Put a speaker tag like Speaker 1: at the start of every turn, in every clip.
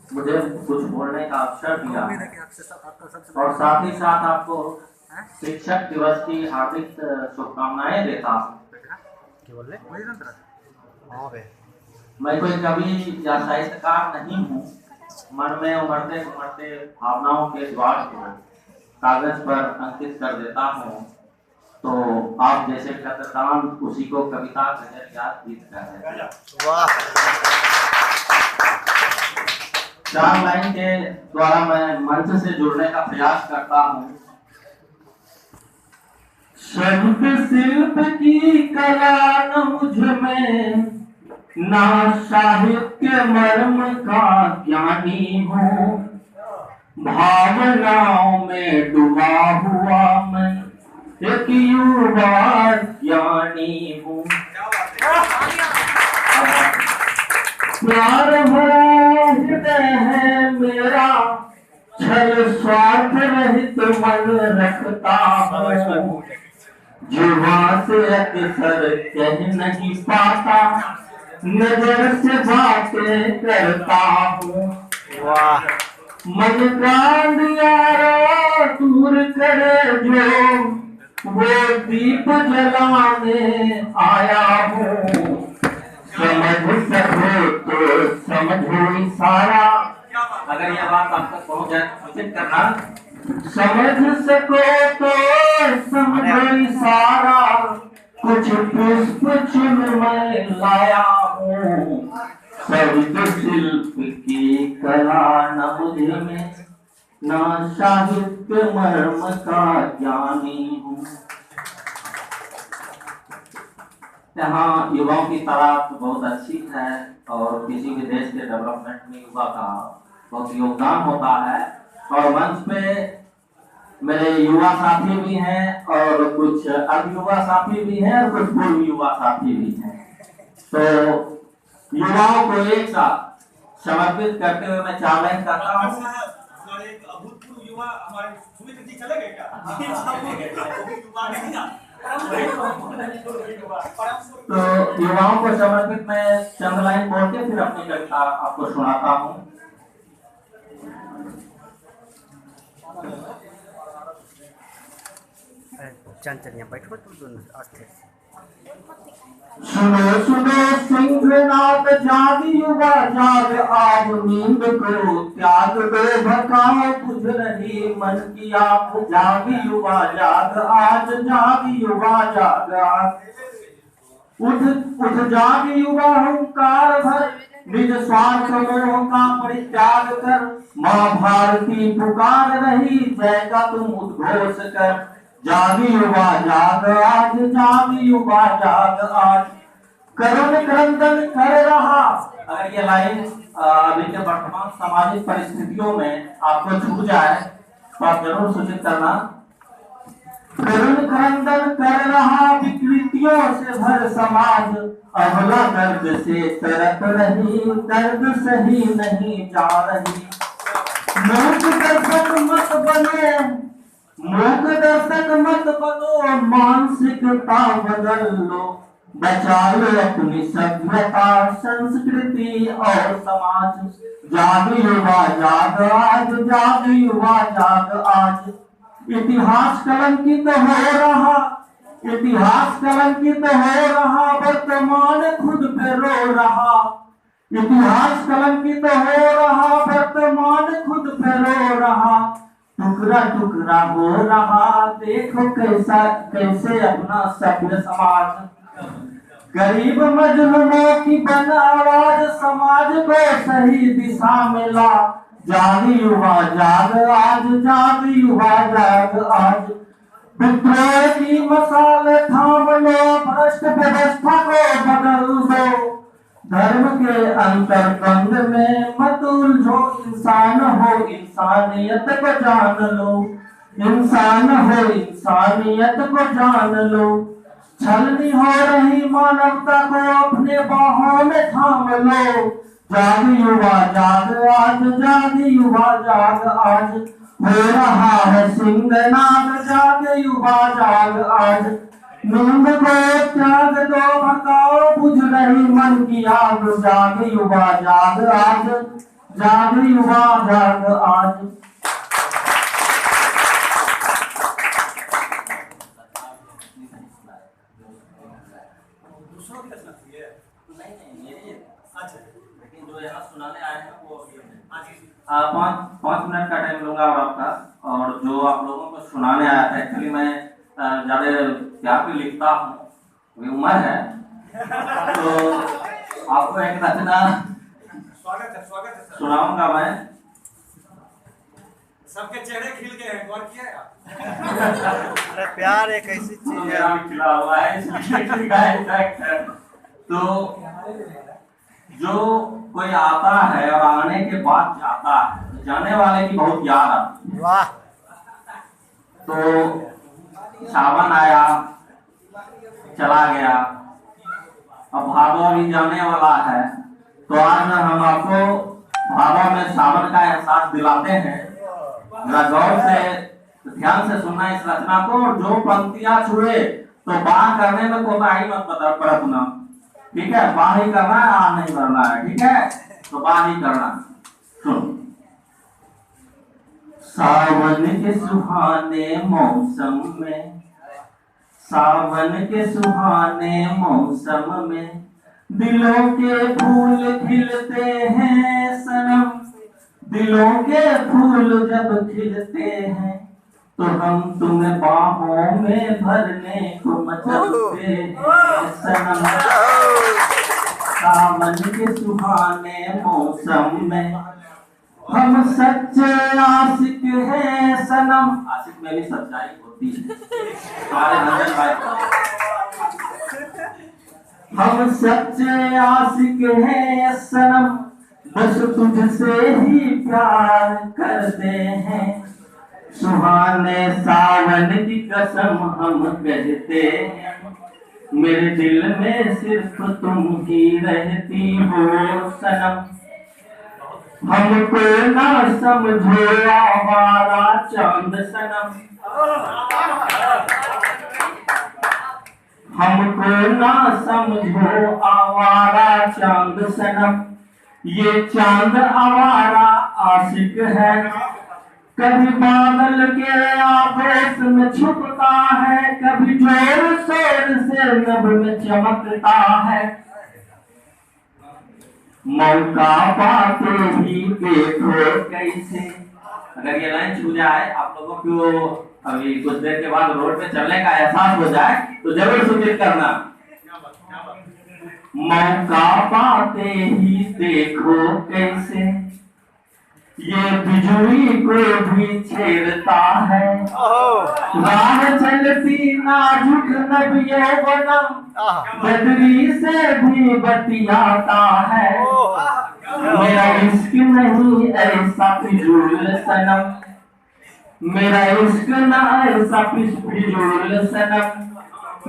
Speaker 1: मुझे कुछ बोलने का अवसर दिया और साथ ही साथ आपको शिक्षक दिवस की हार्दिक शुभकामनाएं देता हूँ। मैं कोई कवि या साहित्यकार नहीं हूँ। मन में उमड़ते उमड़ते भावनाओं के द्वार को कागज पर अंकित कर देता हूँ, तो आप जैसे कदरदान उसी को कविता के जरिए गीत कर रहे हैं। वाह! 4 लाइन के द्वारा मैं मंच से जुड़ने का प्रयास करता हूँ। शब्द शिल्प की कला न मुझ में, ना साहित्य मर्म का ज्ञानी हूँ, भावनाओं में डूबा हुआ मैं एक युवा ज्ञानी हूँ। प्यार भरा हृदय है मेरा, छल स्वार्थ रहित मन रखता हूँ, जुबान से अक्सर कह नहीं पाता, नजर से बातें करता हूँ। वाह! मन का अंधियारा दूर करे जो, वो दीप जलाने आया हूँ। समझ सको तो समझो इशारा, अगर यह बात आप तक पहुंच जाए तो सूचित करना। समझ सको तो समझो इशारा, कुछ पुष्प चुन मैं लाया हूँ, शब्द शिल्प की कला न मुझ में, ना साहित्य मर्म का ज्ञानी हूँ। यहाँ युवाओं की तादाद बहुत अच्छी है और किसी भी देश के डेवलपमेंट में युवा का बहुत योगदान होता है। और मंच पे मेरे युवा साथी भी हैं और कुछ अर्ध युवा साथी भी हैं और कुछ पूर्व युवा साथी भी हैं। तो युवाओं को एक साथ समर्पित करते हुए मैं 4 लाइन करता हूँ।
Speaker 2: अभूतपूर्व युवा हमारे सुमित जी चले गए क्या?
Speaker 1: तो युवाओं को समर्पित मैं चंद लाइन बोल के फिर अपनी कविता आपको सुनाता हूँ।
Speaker 3: बैठो तुम अस्थिर।
Speaker 1: सुनो सुनो सिंहनाद जाग युवा जाग, आज नींद को त्याग दो, भकाओ बुझ रही मन की आग, जाग युवा जाग आज, जाग युवा जाग आज। उठ उठ जाग युवा हुंकार भर, निज स्वार्थ मोह का परित्याग कर, माँ भारती पुकार रही जय का तुम उद्घोष कर। जाग युवा जाग आज, जाग युवा जाग आज, करुण क्रंदन कर रहा। अगर ये लाइन अभी के वर्तमान सामाजिक परिस्थितियों में आपको छू जाए तो आप जरूर सूचित करना। करुण क्रंदन कर रहा विकृतियों से भर समाज, अबला दर्द से तरफ रही, दर्द सही नहीं जा रही। मूक दर्शक मत बनो, मूक दर्शक मत बनो, मानसिकता बदल लो, बचा लो अपनी सभ्यता संस्कृति और समाज। जाग युवा जाग आज, जाग युवा जाग आज, इतिहास कलंकित हो रहा, इतिहास कलंकित हो रहा, वर्तमान खुद पे रो रहा। इतिहास कलंकित हो रहा, वर्तमान खुद पे रो रहा, टुकड़ा टुकड़ा हो रहा, देखो कैसा कैसे अपना सभ्य समाज। गरीब मजलूमों की बन आवाज, समाज को सही दिशा में ला। जाग युवा जाग आज, जाग युवा जाग आज, विद्रोह की मसाल थाम लो, भ्रष्ट व्यवस्था को बदल दो, धर्म के अंतर द्वंद में मत उलझो, इंसान हो इंसानियत को जान लो, इंसान हो इंसानियत को जान लो। छलनी हो रही मानवता को अपने बाहों में थाम लो। जाग युवा जाग आज, जाग युवा जाग आज, हो रहा है सिंहनाद, जाग युवा जाग आज, नींद को त्याग दो भटकाओ बुझ रही मन की आग जाग युवा जाग आज जाग युवा जाग आज।
Speaker 2: दूसरों की रचना थी ये।
Speaker 1: नहीं मेरी
Speaker 2: अच्छा
Speaker 1: लेकिन जो यहाँ सुनाने आए हैं वो
Speaker 2: हाँ जी।
Speaker 1: 5 मिनट का टाइम लूंगा और आपका। और जो आप लोगों को सुनाने आया था एक्चुअली मैं ज्यादा प्यार भी लिखता हूँ, अभी उम्र है तो आपको एक रचना
Speaker 2: स्वागत है सर।
Speaker 1: सुनाऊंगा मैं।
Speaker 2: सबके चेहरे खिल गए हैं, गौर किया है आप?
Speaker 3: अरे प्यार एक ऐसी
Speaker 1: तो
Speaker 3: चीज
Speaker 1: मेरा
Speaker 3: है।
Speaker 1: भी खिला हुआ है इसलिए लिखा है fact है। तो जो कोई आता है और आने के बाद जाता है, जाने वाले की बहुत याद आती है।
Speaker 3: वाह।
Speaker 1: तो सावन आया चला गया, अब भादो अभी जाने वाला है, तो आज हम आपको भादो में सावन का एहसास दिलाते हैं। जरा गौर से ध्यान से सुनना इस रचना को, और जो पंक्तियां छुए तो बाह करने में कोताही मत बरतना, ठीक है? बाह ही करना है, आ नहीं करना है, ठीक है? तो बाह ही करना। सुन। सावन के सुहाने मौसम में, सावन के सुहाने मौसम में दिलों के फूल खिलते हैं सनम, दिलों के फूल जब खिलते हैं तो हम तुम्हें बाहों में भरने को मचलते हैं सनम। सावन के सुहाने मौसम में हम सच्चे आशिक हैं सनम। आशिक में भी सच्चाई होती है हमारे नजर भाई। हम सच्चे आशिक हैं सनम, बस तुझसे ही प्यार करते हैं। सुहाने सावन की कसम हम कहते हैं, मेरे दिल में सिर्फ तुम ही रहती हो सनम। हमको ना समझो आवारा चांद सनम, हमको ना समझो आवारा चांद सनम। ये चांद आवारा आशिक है, कभी बादल के आवेश में छुपता है, कभी जोर शोर से नभ में चमकता है। मौका पाते ही देखो कैसे। अगर ये लाइन छू जाए आप लोगों को, अभी कुछ देर के बाद रोड पे चलने का एहसास हो जाए तो जरूर सूचित करना। मौका पाते ही देखो कैसे ये बिजुली को भी छेड़ता है। राह चलती नाजुक नबियों बनम, बदरी से भी बतियाता है। मेरा इश्क नहीं ऐसा फिजूल सनम, मेरा इश्क ना ऐसा फिजूल सनम।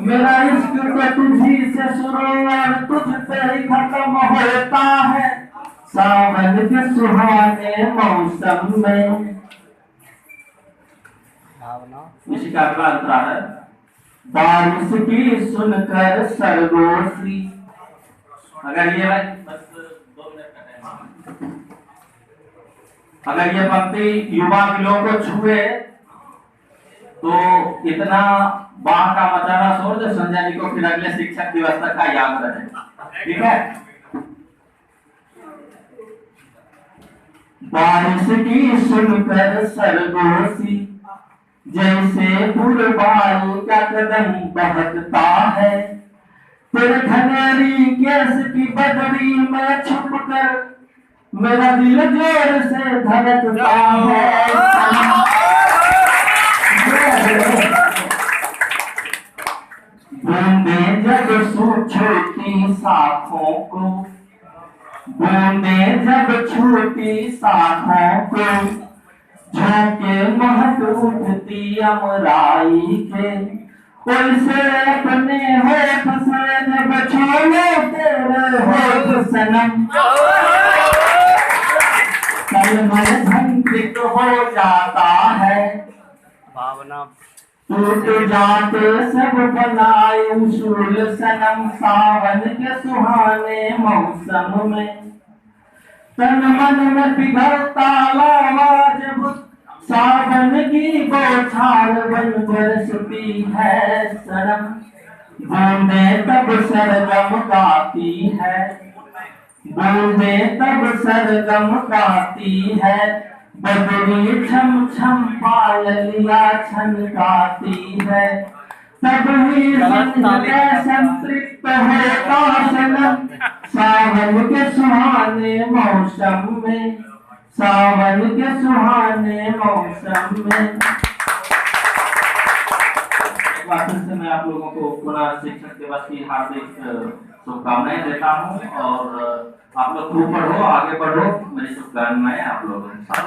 Speaker 1: मेरा इश्क तो तुझी से शुरू और तुझ पे ही खत्म होता है। सावन के सुहाने मौसम में। इसी का अगला अंतरा है, बारिश की सुनकर सरगोशी। अगर ये बस 2 मिनट का टाइम, अगर ये पंक्ति युवा दिलों को छुए तो इतना बाढ़ का मचाना छोड़ दे संजय जी को फिर अगले शिक्षक दिवस तक का याद रहे, ठीक है? बारिश की सुनकर सरगोशी, जैसे फूलबाई का कदम बहकता है। तेरे घनेरी केस की बदरी में छुपकर मेरा दिल जोर से धड़कता है। बूंदे जब छूटी साखों को, बूंदे जब छूटी साखों को, झोंके महक उठती अमराई के। उनसे अपने होठ से जब छोड़े तेरे होठ सनम, तन मन धंकित हो जाता है।
Speaker 3: भावना
Speaker 1: टूट जाते सब बनाए उसूल सनम सावन के सुहाने मौसम में। तन मन में पिघलता लावा जब सावन की बौछार बन बरसती है सनम। बूंदे तब सरगम गाती है, बूंदे तब सरगम गाती है। बदरी छम छम पायलिया छनकाती है। तब ही हृदय संतृप्त होता सनम सावन के सुहाने मौसम में, सावन के सुहाने मौसम में। एक बार फिर से मैं आप लोगों को पुनः शिक्षक दिवस की हार्दिक शुभकामनाएं देता हूं और आप लोग खूब पढ़ो, आगे बढ़ो। मेरी शुभकामनाएं आप लोगों के साथ।